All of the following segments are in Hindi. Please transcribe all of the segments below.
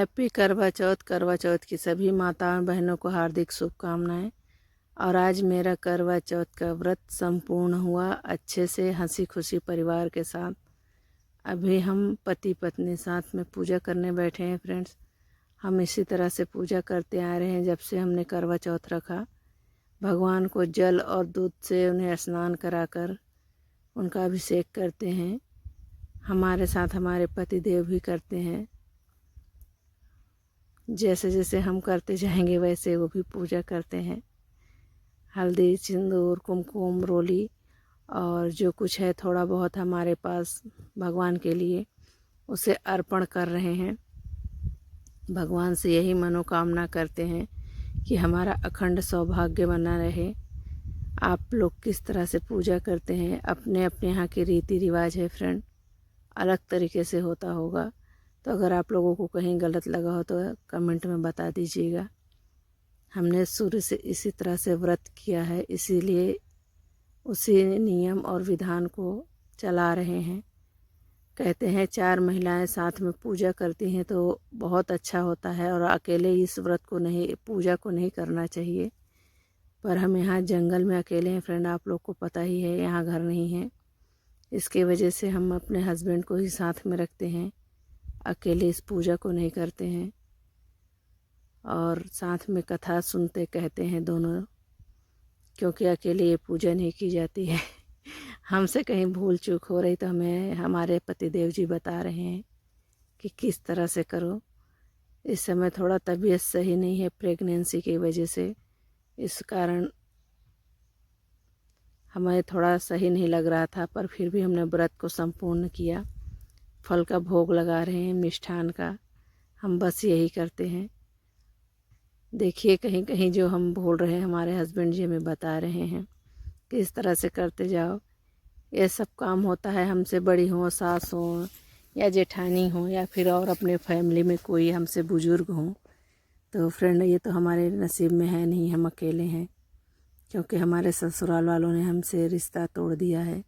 हैप्पी करवा चौथ। करवा चौथ की सभी माताओं बहनों को हार्दिक शुभकामनाएं। और आज मेरा करवा चौथ का व्रत संपूर्ण हुआ अच्छे से, हंसी खुशी परिवार के साथ। अभी हम पति पत्नी साथ में पूजा करने बैठे हैं फ्रेंड्स। हम इसी तरह से पूजा करते आ रहे हैं जब से हमने करवा चौथ रखा। भगवान को जल और दूध से उन्हें स्नान कराकर उनका अभिषेक करते हैं। हमारे साथ हमारे पति देव भी करते हैं। जैसे जैसे हम करते जाएंगे वैसे वो भी पूजा करते हैं। हल्दी, सिंदूर, कुमकुम, रोली और जो कुछ है थोड़ा बहुत हमारे पास भगवान के लिए उसे अर्पण कर रहे हैं। भगवान से यही मनोकामना करते हैं कि हमारा अखंड सौभाग्य बना रहे। आप लोग किस तरह से पूजा करते हैं? अपने अपने यहाँ के रीति रिवाज है फ्रेंड, अलग तरीके से होता होगा। तो अगर आप लोगों को कहीं गलत लगा हो तो कमेंट में बता दीजिएगा। हमने शुरू से इसी तरह से व्रत किया है, इसीलिए उसी नियम और विधान को चला रहे हैं। कहते हैं 4 महिलाएं साथ में पूजा करती हैं तो बहुत अच्छा होता है, और अकेले इस व्रत को नहीं, पूजा को नहीं करना चाहिए। पर हम यहाँ जंगल में अकेले हैं फ्रेंड, आप लोग को पता ही है, यहाँ घर नहीं है। इसके वजह से हम अपने हस्बैंड को ही साथ में रखते हैं, अकेले इस पूजा को नहीं करते हैं। और साथ में कथा सुनते कहते हैं दोनों, क्योंकि अकेले ये पूजा नहीं की जाती है। हमसे कहीं भूल चूक हो रही तो हमें हमारे पतिदेव जी बता रहे हैं कि किस तरह से करो। इस समय थोड़ा तबीयत सही नहीं है प्रेगनेंसी की वजह से, इस कारण हमें थोड़ा सही नहीं लग रहा था, पर फिर भी हमने व्रत को संपूर्ण किया। फल का भोग लगा रहे हैं, मिष्ठान का। हम बस यही करते हैं। देखिए कहीं कहीं जो हम बोल रहे हैं हमारे हस्बैंड जी हमें बता रहे हैं कि इस तरह से करते जाओ। ये सब काम होता है, हमसे बड़ी हो, सास हो या जेठानी हो या फिर और अपने फैमिली में कोई हमसे बुजुर्ग हो। तो फ्रेंड ये तो हमारे नसीब में है नहीं, हम अकेले हैं, क्योंकि हमारे ससुराल वालों ने हमसे रिश्ता तोड़ दिया है।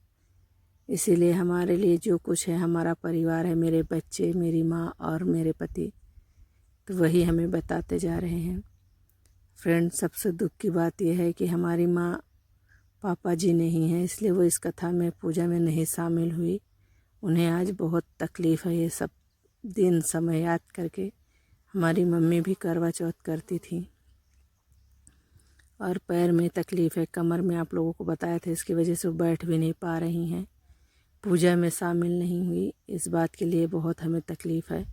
इसीलिए हमारे लिए जो कुछ है, हमारा परिवार है, मेरे बच्चे, मेरी माँ और मेरे पति, तो वही हमें बताते जा रहे हैं। फ्रेंड सबसे दुख की बात यह है कि हमारी माँ पापा जी नहीं हैं, इसलिए वो इस कथा में पूजा में नहीं शामिल हुई। उन्हें आज बहुत तकलीफ़ है ये सब दिन समय याद करके। हमारी मम्मी भी करवा चौथ करती थी और पैर में तकलीफ़ है, कमर में, आप लोगों को बताया था, इसकी वजह से वो बैठ भी नहीं पा रही हैं, पूजा में शामिल नहीं हुई। इस बात के लिए बहुत हमें तकलीफ़ है,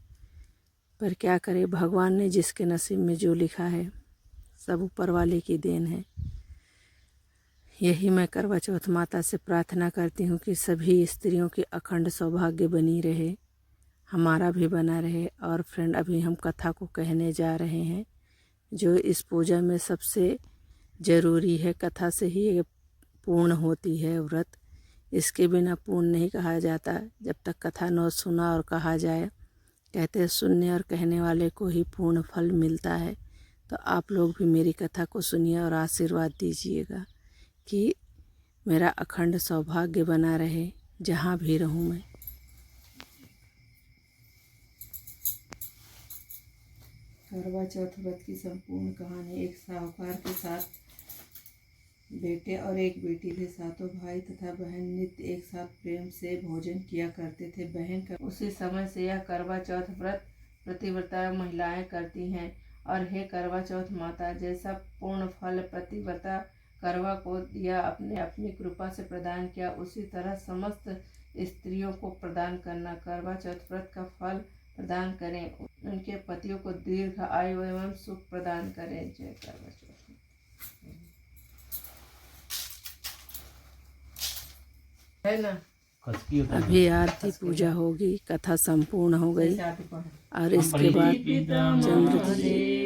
पर क्या करें, भगवान ने जिसके नसीब में जो लिखा है सब ऊपर वाले की देन है। यही मैं करवा चौथ माता से प्रार्थना करती हूँ कि सभी स्त्रियों की अखंड सौभाग्य बनी रहे, हमारा भी बना रहे। और फ्रेंड अभी हम कथा को कहने जा रहे हैं, जो इस पूजा में सबसे ज़रूरी है। कथा से ही ये पूर्ण होती है व्रत, इसके बिना पूर्ण नहीं कहा जाता जब तक कथा न सुना और कहा जाए। कहते हैं सुनने और कहने वाले को ही पूर्ण फल मिलता है। तो आप लोग भी मेरी कथा को सुनिए और आशीर्वाद दीजिएगा कि मेरा अखंड सौभाग्य बना रहे जहाँ भी रहूँ मैं। करवा चौथ व्रत की संपूर्ण कहानी। एक साहूकार के 7 बेटे और एक बेटी थे। सातों भाई तथा बहन नित्य एक साथ प्रेम से भोजन किया करते थे। बहन का उसी समय से यह करवा चौथ व्रत प्रतिव्रता महिलाएं करती हैं। और हे करवा चौथ माता, जैसा पूर्ण फल प्रतिव्रता करवा को दिया, अपने अपनी कृपा से प्रदान किया, उसी तरह समस्त स्त्रियों को प्रदान करना। करवा चौथ व्रत का फल प्रदान करें, उनके पतियों को दीर्घ आयु एवं सुख प्रदान करें। जय करवा चौथ। है ना, अभी आरती पूजा होगी, कथा संपूर्ण हो गई और इसके बाद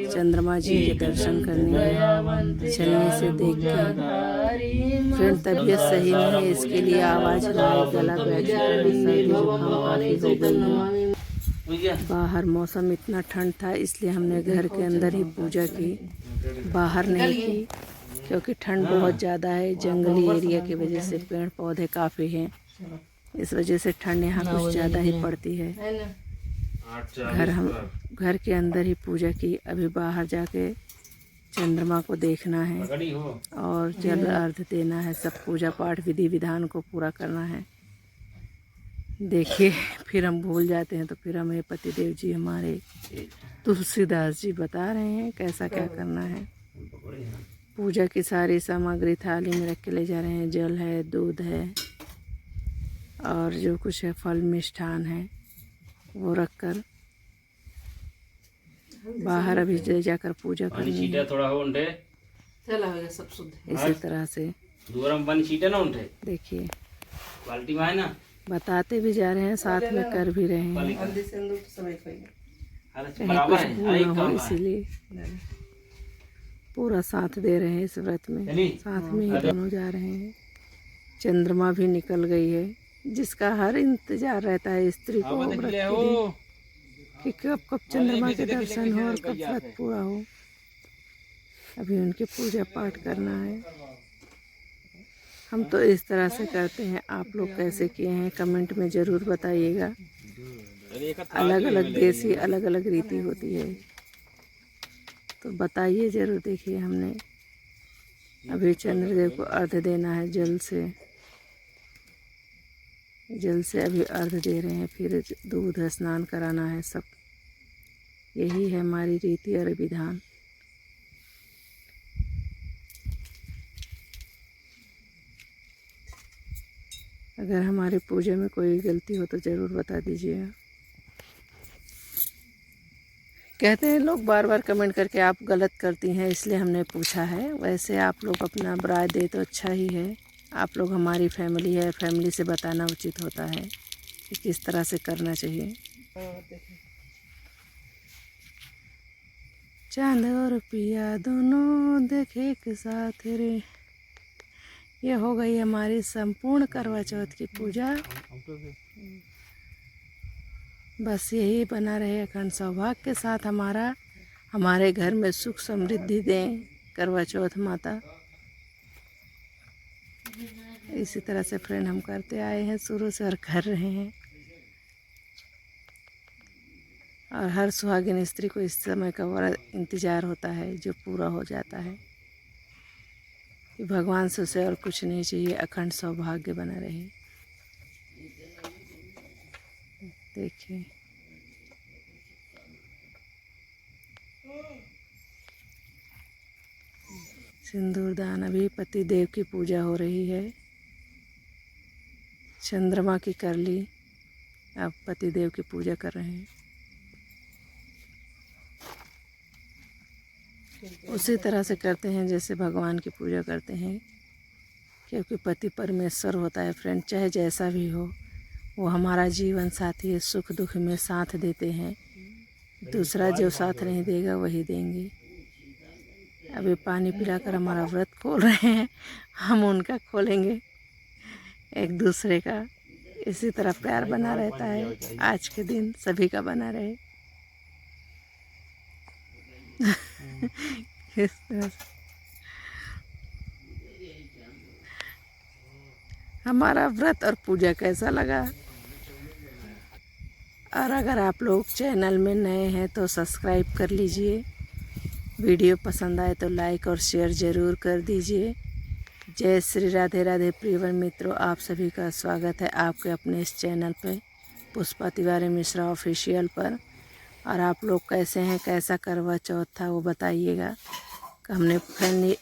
चंद्रमा जी के दर्शन करने चलने से देख के फ्रेंड तबीयत सही नहीं है, इसके लिए आवाज़ हमारी गला बैठ चुका है, सर्दी जुकाम काफ़ी हो गई है। बाहर मौसम इतना ठंड था, इसलिए हमने घर के अंदर ही पूजा की, बाहर नहीं की, क्योंकि ठंड बहुत ज़्यादा है। जंगली एरिया की वजह से पेड़ पौधे काफ़ी हैं, इस वजह से ठंड यहाँ कुछ ज़्यादा ही पड़ती है। घर के अंदर ही पूजा की। अभी बाहर जाके चंद्रमा को देखना है और जल अर्घ देना है। सब पूजा पाठ विधि विधान को पूरा करना है। देखिए फिर हम भूल जाते हैं तो फिर हमें पतिदेव जी हमारे तुलसीदास जी बता रहे हैं कैसा क्या करना है। पूजा की सारी सामग्री थाली में रख के ले जा रहे हैं। जल है, दूध है और जो कुछ है फल मिष्ठान है वो रखकर बाहर अभी ले जाकर पूजा करनी है। इसी तरह से देखिए बताते भी जा रहे हैं, साथ में कर भी रहे हैं। कहीं कुछ भूल ना हो इसीलिए पूरा साथ दे रहे हैं इस व्रत में। साथ में ही दोनों जा रहे हैं। चंद्रमा भी निकल गई है, जिसका हर इंतजार रहता है स्त्री को व्रत के दिन कि कब चंद्रमा के दर्शन हो और कब व्रत पूरा हो। अभी उनकी पूजा पाठ करना है। हम तो इस तरह से करते हैं, आप लोग कैसे किए हैं कमेंट में ज़रूर बताइएगा। अलग अलग देश की अलग अलग रीति होती है, तो बताइए ज़रूर। देखिए हमने अभी चंद्रदेव को अर्घ देना है जल से अभी अर्घ दे रहे हैं। फिर दूध स्नान कराना है। सब यही है हमारी रीति और विधान। अगर हमारे पूजा में कोई गलती हो तो ज़रूर बता दीजिएगा। कहते हैं लोग बार बार कमेंट करके आप गलत करती हैं, इसलिए हमने पूछा है। वैसे आप लोग अपना राय दे तो अच्छा ही है। आप लोग हमारी फैमिली है, फैमिली से बताना उचित होता है कि किस तरह से करना चाहिए। चांद और पिया दोनों देखे एक साथ रे। ये हो गई हमारी संपूर्ण करवा चौथ की पूजा। बस यही बना रहे अखंड सौभाग्य के साथ हमारे घर में सुख समृद्धि दें करवा चौथ माता। इसी तरह से फ्रेंड हम करते आए हैं शुरू से और कर रहे हैं। और हर सुहागिन स्त्री को इस समय का बड़ा इंतज़ार होता है जो पूरा हो जाता है कि भगवान से उसे और कुछ नहीं चाहिए, अखंड सौभाग्य बना रहे। देखिए सिंदूर दान। अभी पति देव की पूजा हो रही है। चंद्रमा की कर ली, अब पति देव की पूजा कर रहे हैं। उसी तरह से करते हैं जैसे भगवान की पूजा करते हैं, क्योंकि पति परमेश्वर होता है फ्रेंड। चाहे जैसा भी हो, वो हमारा जीवन साथी है। सुख दुख में साथ देते हैं। दूसरा जो साथ नहीं देगा वही देंगे। अभी पानी पिलाकर हमारा व्रत खोल रहे हैं, हम उनका खोलेंगे एक दूसरे का। इसी तरह प्यार बना रहता है। आज के दिन सभी का बना रहे। इस तरह से हमारा व्रत और पूजा कैसा लगा। और अगर आप लोग चैनल में नए हैं तो सब्सक्राइब कर लीजिए। वीडियो पसंद आए तो लाइक और शेयर ज़रूर कर दीजिए। जय श्री राधे राधे प्रियवर मित्रों, आप सभी का स्वागत है आपके अपने इस चैनल पे पुष्पा तिवारी मिश्रा ऑफिशियल पर। और आप लोग कैसे हैं, कैसा करवा चौथ था वो बताइएगा। हमने फ्रेंड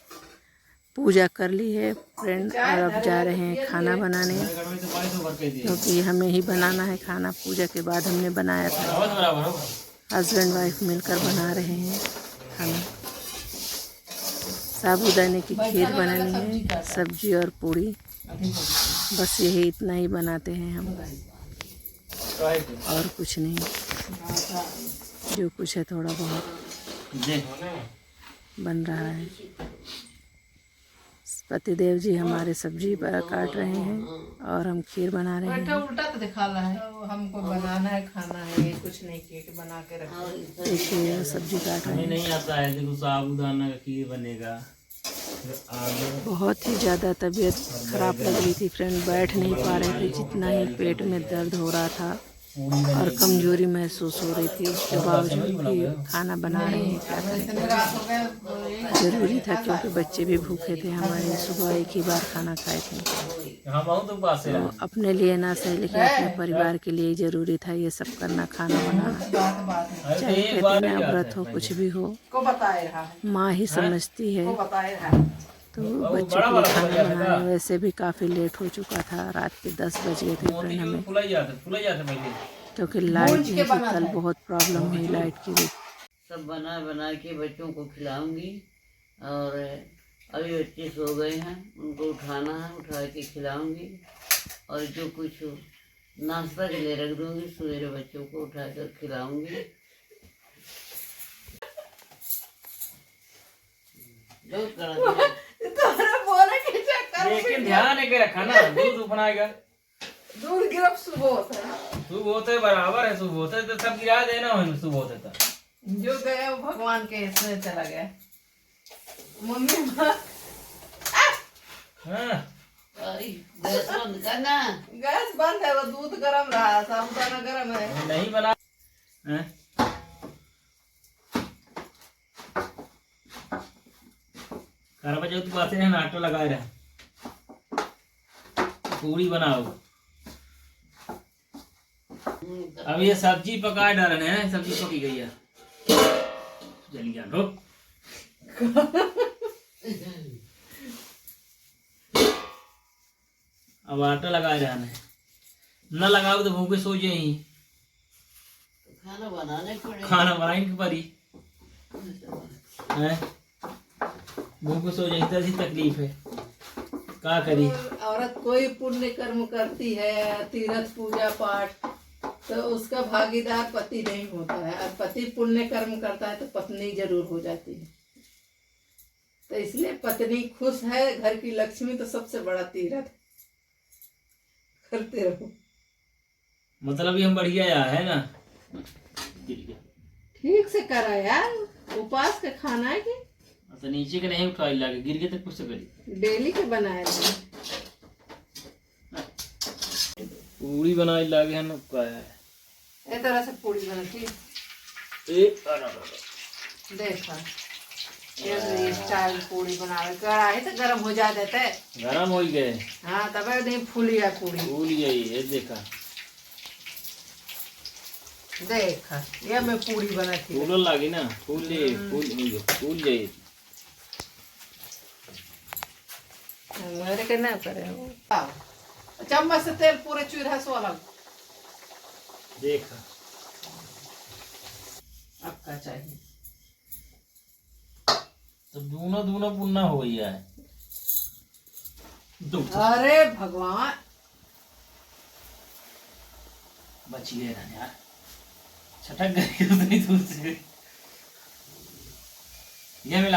पूजा कर ली है फ्रेंड, और अब जा रहे हैं खाना बनाने, क्योंकि हमें ही बनाना है खाना। पूजा के बाद हमने बनाया था, हस्बैंड वाइफ मिलकर बना रहे हैं खाना। साबूदाने की खीर बनानी है, सब्जी और पूड़ी। बस यही इतना ही बनाते हैं हम, और कुछ नहीं। जो कुछ है थोड़ा बहुत बन रहा है। पतिदेव जी हमारे सब्जी पर काट रहे हैं और हम खीर बना रहे हैं। उल्टा तो दिखा रहा है, हमको बनाना है, खाना है, कुछ नहीं केक बना के रखा। देखिए सब्जी काट रहे हैं। नहीं आता है, देखो साबूदाना का खीर बनेगा। बहुत ही ज़्यादा तबीयत खराब लग रही थी फ्रेंड, बैठ नहीं पा रहे थे। जितना ही पेट में दर्द हो रहा था पूरी और बनेगी। कमजोरी महसूस हो रही थी, उसके बावजूद भी खाना बना रहे हैं। क्या करें, इतने रात हो गए ज़रूरी था क्योंकि बच्चे भी भूखे थे हमारे। सुबह एक ही बार खाना खाए थे, हाँ बहुत तो पास तो अपने लिए ना सही लेकिन अपने परिवार के लिए ज़रूरी था ये सब करना, खाना बनाना। बात है चाहे एक कहते बार हैं ही ना, आता व्रत है हो कुछ भी हो, को बताए रहा है, माँ ही समझती है। को बताए रहा है। तो वो बच्चों बड़ा के लिए वाला खाना फुल जाता बनाने था। वैसे भी काफ़ी लेट हो चुका था, रात के 10 बज गए थे मोती ट्रेन चूर हमें, फुला ही जाते पहले। क्योंकि लाइट भूंज के नहीं थी। बना कल था। बहुत प्रॉब्लम हुई लाइट की भी। सब बना बना के बच्चों को खिलाऊंगी। और अभी बच्चे सो गए हैं, उनको उठाना है, उठा के खिलाऊंगी। और जो कुछ नाश्ता के लिए रख दूंगी, सवेरे बच्चों को उठा कर खिलाऊंगी। जो करा तुम्हारा बोले के चक्कर लेकिन ध्यान है कि रखा ना, दूध बनाएगा। दूर गिरफ्त सुबह होता है, शुभ होते बराबर है, शुभ होते तो सब गिरा देना हो, शुभ होते तो। जो गया वो भगवान के इसमें चला गया। मम्मी हाँ गैस बंद करना। गैस बंद है, वो दूध गर्म रहा, साबुदाना गर्म है। नहीं बना हैं? करवा चौथ पासे है, नाटो लगाए रहे, पूरी बनाओ। अब ये सब्जी पका डालने हैं, सब्जी पकी गई है। जल्दी आ लो। अब आटा लगाए रहना है, न लगाओ तो भूखे सो जाए। खाना बनाने पड़ेगा। खाना बनाएंगे परी हैं, भूखे सो जाए तो ऐसी तकलीफ है, क्या करी। औरत कोई पुण्य कर्म करती है, तीर्थ पूजा पाठ, तो उसका भागीदार पति नहीं होता है। और पति पुण्य कर्म करता है तो पत्नी जरूर हो जाती है। तो इसलिए पत्नी खुश है, घर की लक्ष्मी तो सबसे बड़ा तीर्थ करते रहो। मतलब ये हम बढ़िया यार है ना। ठीक से करा यार, उपवास का खाना है कि तो नीचे के नहीं उठाई लागे, गिर गए तो कुछ से करी। डेली के बनाए थे। पूरी बनाई लागे हम का है। ए तरह से पूरी बनती देखा, ये स्टाइल पूरी बनावे। कढ़ाई तो गरम हो जा देते, गरम हो गए। हाँ तब नहीं फूली है पूरी। फूल गई है, देखा देखा ये मैं पूरी बना थी। फूल लागी ना, फूल ले फूल जाए। मेरे के ना करे चम्मच से तेल पूरे चूल्हा से अलग। देखा आपका चाहिए तो दोनों दोनों पुन्ना हो गया है। अरे भगवान, बच गए ना यार, छटक गई उतनी दूर से। ये मिला